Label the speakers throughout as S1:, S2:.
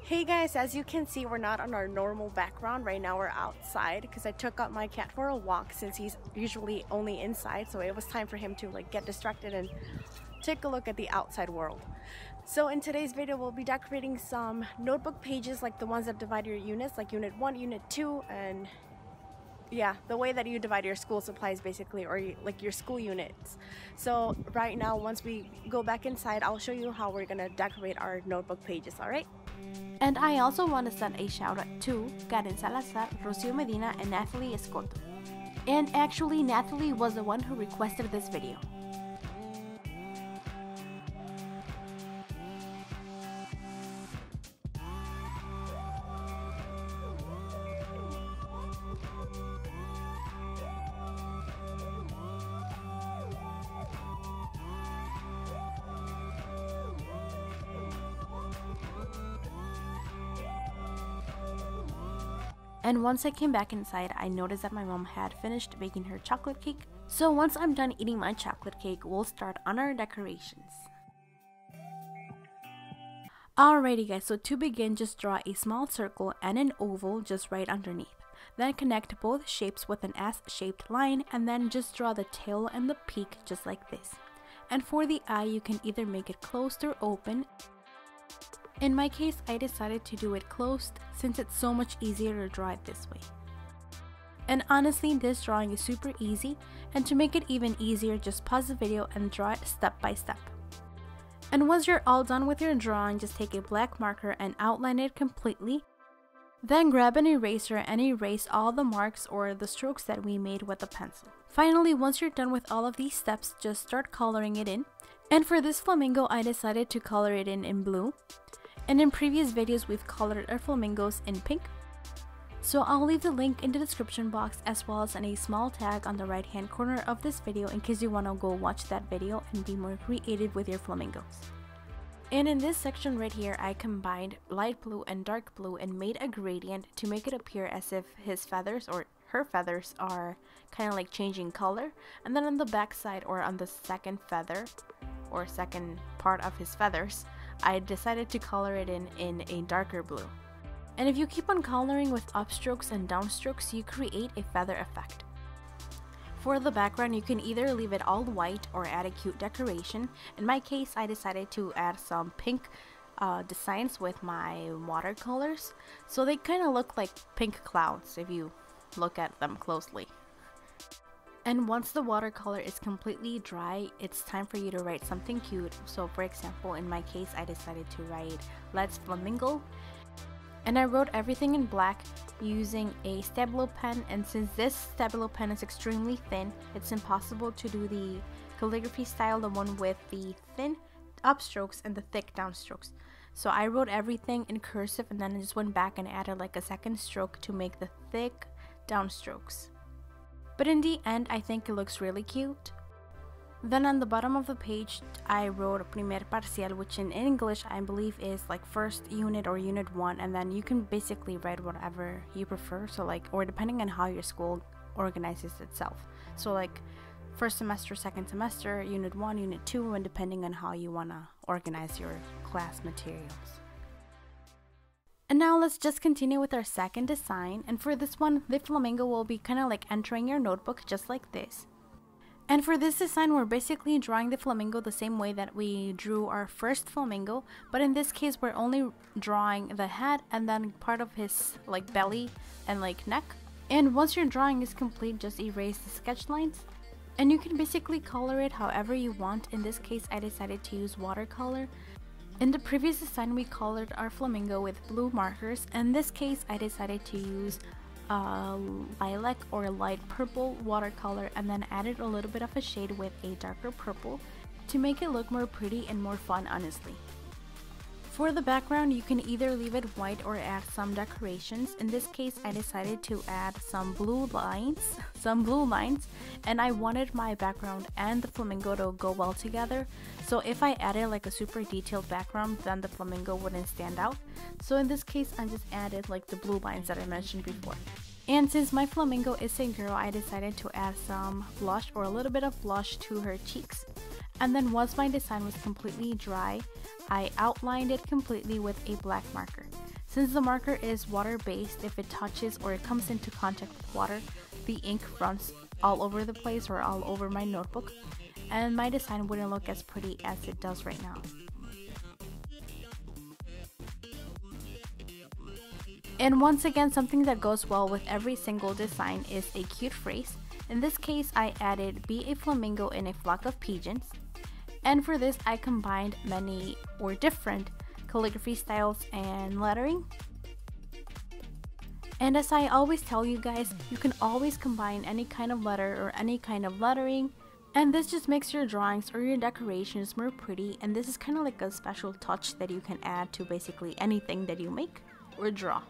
S1: Hey guys, as you can see, we're not on our normal background. Right now we're outside because I took out my cat for a walk since he's usually only inside, so it was time for him to get distracted and take a look at the outside world. So in today's video, we'll be decorating some notebook pages like the ones that divide your units, like Unit 1, Unit 2, and yeah, the way that you divide your school supplies basically, or like your school units. So right now, once we go back inside, I'll show you how we're gonna decorate our notebook pages, alright?
S2: And I also want to send a shout out to Karen Salazar, Rocio Medina, and Nathalie Escoto. And actually, Nathalie was the one who requested this video. And once I came back inside, I noticed that my mom had finished baking her chocolate cake. So once I'm done eating my chocolate cake, we'll start on our decorations. Alrighty guys, so to begin, just draw a small circle and an oval just right underneath. Then connect both shapes with an S-shaped line, and then just draw the tail and the peak just like this. And for the eye, you can either make it closed or open. In my case, I decided to do it closed since it's so much easier to draw it this way. And honestly, this drawing is super easy, and to make it even easier, just pause the video and draw it step by step. And once you're all done with your drawing, just take a black marker and outline it completely. Then grab an eraser and erase all the marks or the strokes that we made with the pencil. Finally, once you're done with all of these steps, just start coloring it in. And for this flamingo, I decided to color it in blue. And in previous videos, we've colored our flamingos in pink. So I'll leave the link in the description box as well as in a small tag on the right hand corner of this video in case you want to go watch that video and be more creative with your flamingos. And in this section right here, I combined light blue and dark blue and made a gradient to make it appear as if his feathers or her feathers are kind of like changing color. And then on the back side, or on the second feather or second part of his feathers, I decided to color it in a darker blue. And if you keep on coloring with upstrokes and downstrokes, you create a feather effect. For the background, you can either leave it all white or add a cute decoration. In my case, I decided to add some pink designs with my watercolors, so they kind of look like pink clouds if you look at them closely. And once the watercolor is completely dry, it's time for you to write something cute. So for example, in my case, I decided to write "Let's Flamingo." And I wrote everything in black using a Stabilo pen, and since this Stabilo pen is extremely thin, it's impossible to do the calligraphy style, the one with the thin upstrokes and the thick downstrokes. So I wrote everything in cursive, and then I just went back and added like a second stroke to make the thick downstrokes. But in the end, I think it looks really cute. Then on the bottom of the page, I wrote primer parcial, which in English I believe is like first unit or unit 1, and then you can basically write whatever you prefer, so like, or depending on how your school organizes itself. So like first semester, second semester, unit 1, unit 2, and depending on how you want to organize your class materials. And now let's just continue with our second design, and for this one, the flamingo will be kind of like entering your notebook just like this. And for this design, we're basically drawing the flamingo the same way that we drew our first flamingo, but in this case, we're only drawing the head and then part of his like belly and like neck. And once your drawing is complete, just erase the sketch lines. And you can basically color it however you want. In this case, I decided to use watercolor. In the previous design, we colored our flamingo with blue markers. In this case, I decided to use lilac or light purple watercolor and then added a little bit of a shade with a darker purple to make it look more pretty and more fun, honestly. For the background, you can either leave it white or add some decorations. In this case, I decided to add some blue lines, and I wanted my background and the flamingo to go well together. So if I added like a super detailed background, then the flamingo wouldn't stand out. So in this case, I just added like the blue lines that I mentioned before. And since my flamingo is a girl, I decided to add some blush or a little bit of blush to her cheeks. And then once my design was completely dry, I outlined it completely with a black marker. Since the marker is water-based, if it touches or it comes into contact with water, the ink runs all over the place or all over my notebook, and my design wouldn't look as pretty as it does right now. And once again, something that goes well with every single design is a cute phrase. In this case, I added "be a flamingo in a flock of pigeons." And for this, I combined many or different calligraphy styles and lettering. And as I always tell you guys, you can always combine any kind of letter or any kind of lettering. And this just makes your drawings or your decorations more pretty. And this is kind of like a special touch that you can add to basically anything that you make or draw.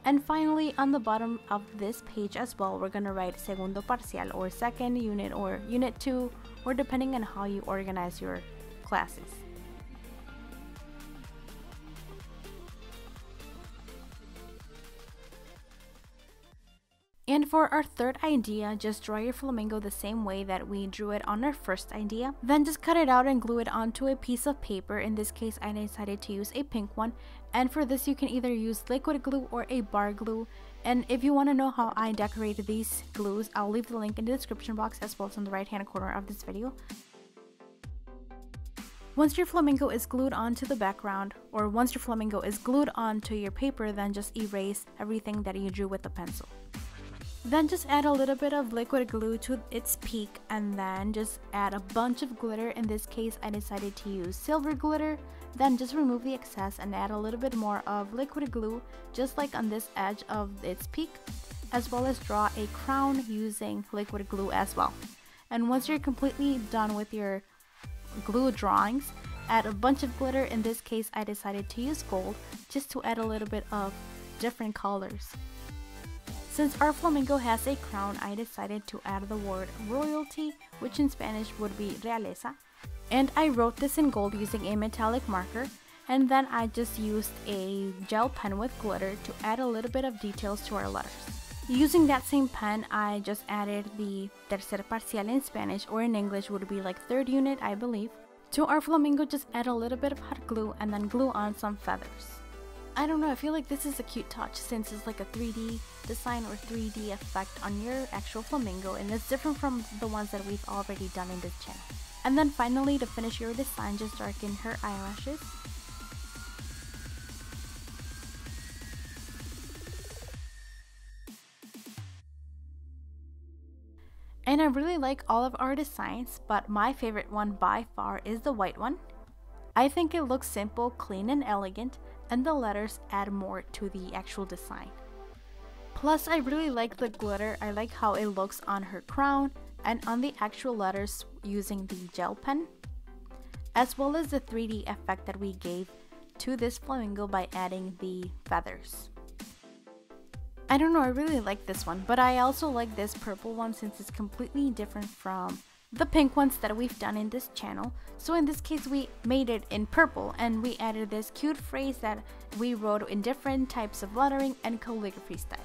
S2: And finally, on the bottom of this page as well, we're gonna write segundo parcial or second unit or unit 2, or depending on how you organize your classes. And for our third idea, just draw your flamingo the same way that we drew it on our first idea. Then just cut it out and glue it onto a piece of paper. In this case, I decided to use a pink one. And for this, you can either use liquid glue or a bar glue. And if you want to know how I decorated these glues, I'll leave the link in the description box as well as on the right hand corner of this video. Once your flamingo is glued onto the background, or once your flamingo is glued onto your paper, then just erase everything that you drew with the pencil. Then just add a little bit of liquid glue to its peak, and then just add a bunch of glitter. In this case, I decided to use silver glitter. Then just remove the excess and add a little bit more of liquid glue, just like on this edge of its peak, as well as draw a crown using liquid glue as well. And once you're completely done with your glue drawings, add a bunch of glitter. In this case, I decided to use gold just to add a little bit of different colors. Since our flamingo has a crown, I decided to add the word royalty, which in Spanish would be realeza. And I wrote this in gold using a metallic marker, and then I just used a gel pen with glitter to add a little bit of details to our letters. Using that same pen, I just added the tercer parcial in Spanish, or in English would be like third unit, I believe. To our flamingo, just add a little bit of hot glue and then glue on some feathers. I don't know, I feel like this is a cute touch since it's like a 3D design or 3D effect on your actual flamingo, and it's different from the ones that we've already done in this channel. And then finally, to finish your design, just darken her eyelashes. And I really like all of our designs, but my favorite one by far is the white one. I think it looks simple, clean, and elegant, and the letters add more to the actual design. Plus, I really like the glitter. I like how it looks on her crown and on the actual letters using the gel pen, as well as the 3D effect that we gave to this flamingo by adding the feathers. I don't know, I really like this one, but I also like this purple one since it's completely different from the pink ones that we've done in this channel. So in this case, we made it in purple and we added this cute phrase that we wrote in different types of lettering and calligraphy styles.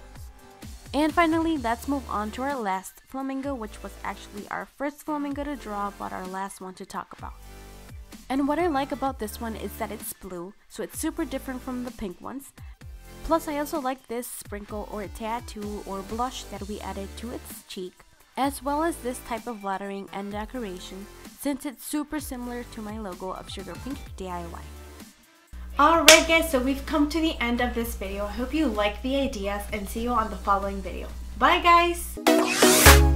S2: And finally, let's move on to our last flamingo, which was actually our first flamingo to draw, but our last one to talk about. And what I like about this one is that it's blue, so it's super different from the pink ones. Plus, I also like this sprinkle or tattoo or blush that we added to its cheek, as well as this type of lettering and decoration, since it's super similar to my logo of SugarPinkDIY. Alright guys, so we've come to the end of this video. I hope you like the ideas and see you on the following video. Bye guys!